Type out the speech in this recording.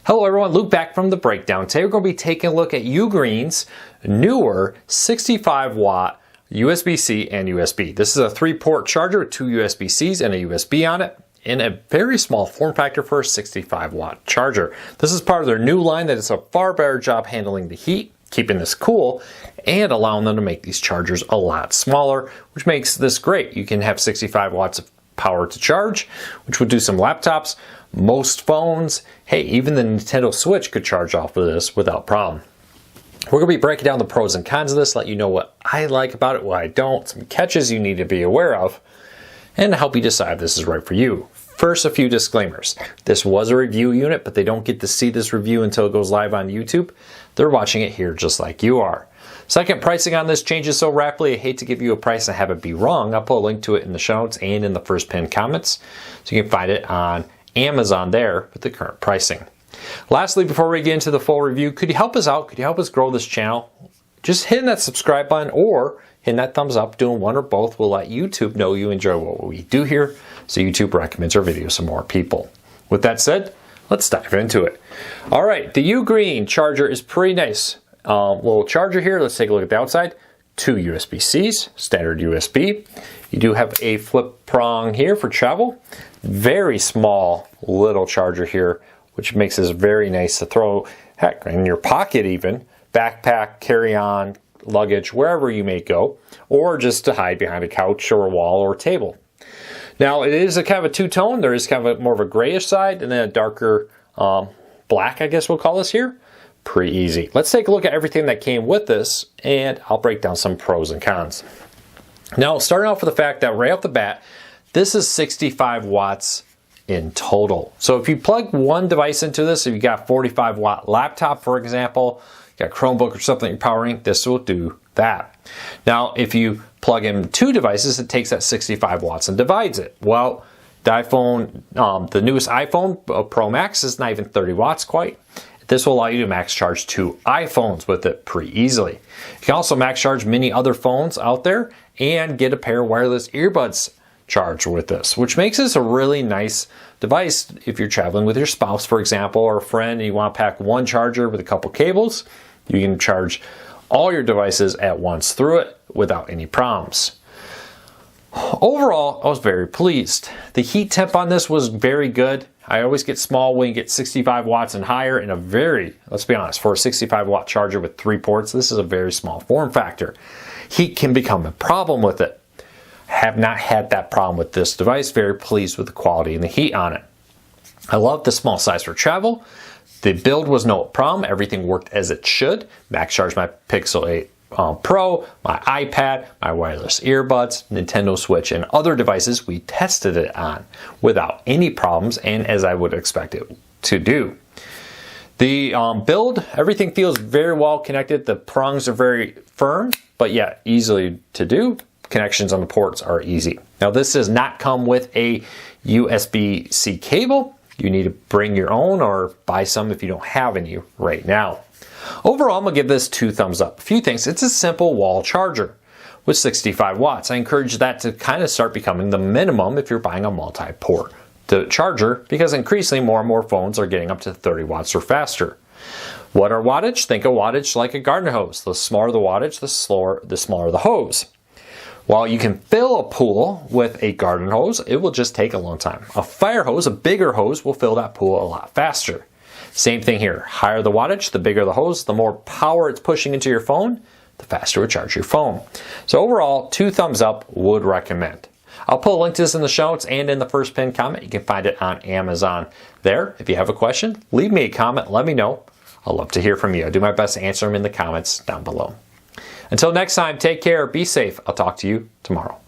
Hello everyone, Luke back from the breakdown. Today we're going to be taking a look at UGREEN's newer 65 watt USB-C and USB. This is a 3-port charger with 2 USB-Cs and a USB on it in a very small form factor for a 65 watt charger. This is part of their new line that does a far better job handling the heat, keeping this cool, and allowing them to make these chargers a lot smaller, which makes this great. You can have 65 watts of power to charge, which would do some laptops, most phones. Hey, even the Nintendo Switch could charge off of this without problem. We're going to be breaking down the pros and cons of this, let you know what I like about it, what I don't, some catches you need to be aware of, and help you decide if this is right for you. First, a few disclaimers. This was a review unit, but they don't get to see this review until it goes live on YouTube. They're watching it here just like you are. Second, pricing on this changes so rapidly, I hate to give you a price and have it be wrong. I'll put a link to it in the show notes and in the first pinned comments, so you can find it on Amazon there with the current pricing. Lastly, before we get into the full review, could you help us out? Could you help us grow this channel? Just hitting that subscribe button or hitting that thumbs up, doing one or both will let YouTube know you enjoy what we do here, so YouTube recommends our videos to more people. With that said, let's dive into it. All right, the UGREEN charger is pretty nice. Little charger here. Let's take a look at the outside. 2 USB-Cs, standard USB. You do have a flip prong here for travel. Very small little charger here, which makes this very nice to throw, heck, in your pocket even, backpack, carry-on, luggage, wherever you may go, or just to hide behind a couch or a wall or a table. Now, it is a kind of a two-tone. There is kind of more of a grayish side and then a darker black, I guess we'll call this here. Pretty easy. Let's take a look at everything that came with this, and I'll break down some pros and cons. Now, starting off with the fact that right off the bat, this is 65 watts in total. So if you plug one device into this, if you got a 45 watt laptop, for example, you got a Chromebook or something you're powering, this will do that. Now, if you plug in 2 devices, it takes that 65 watts and divides it. Well, the iPhone, the newest iPhone Pro Max is not even 30 watts quite. This will allow you to max charge 2 iPhones with it pretty easily. You can also max charge many other phones out there and get a pair of wireless earbuds charged with this, which makes this a really nice device if you're traveling with your spouse, for example, or a friend, and you want to pack one charger with a couple cables. You can charge all your devices at once through it without any problems. Overall, I was very pleased. The heat temp on this was very good. I always get small when you get 65 watts and higher in a very, let's be honest, for a 65 watt charger with 3 ports, this is a very small form factor. Heat can become a problem with it. Have not had that problem with this device. Very pleased with the quality and the heat on it. I love the small size for travel. The build was no problem. Everything worked as it should. Max charged my Pixel 8 Pro, my iPad, my wireless earbuds, Nintendo Switch, and other devices we tested it on without any problems and as I would expect it to do. The build, everything feels very well connected. The prongs are very firm, but yet easily to do. Connections on the ports are easy. Now, this does not come with a USB-C cable. You need to bring your own or buy some if you don't have any right now. Overall, I'm going to give this 2 thumbs up. A few things. It's a simple wall charger with 65 watts. I encourage that to kind of start becoming the minimum if you're buying a multi-port charger, because increasingly more and more phones are getting up to 30 watts or faster. What are wattage? Think of wattage like a garden hose. The smaller the wattage, the smaller the hose. While you can fill a pool with a garden hose, it will just take a long time. A fire hose, a bigger hose, will fill that pool a lot faster. Same thing here. Higher the wattage, the bigger the hose, the more power it's pushing into your phone, the faster it will charge your phone. So overall, 2 thumbs up, would recommend. I'll put a link to this in the show notes and in the first pinned comment. You can find it on Amazon there. If you have a question, leave me a comment, let me know. I'd love to hear from you. I'll do my best to answer them in the comments down below. Until next time, take care, be safe. I'll talk to you tomorrow.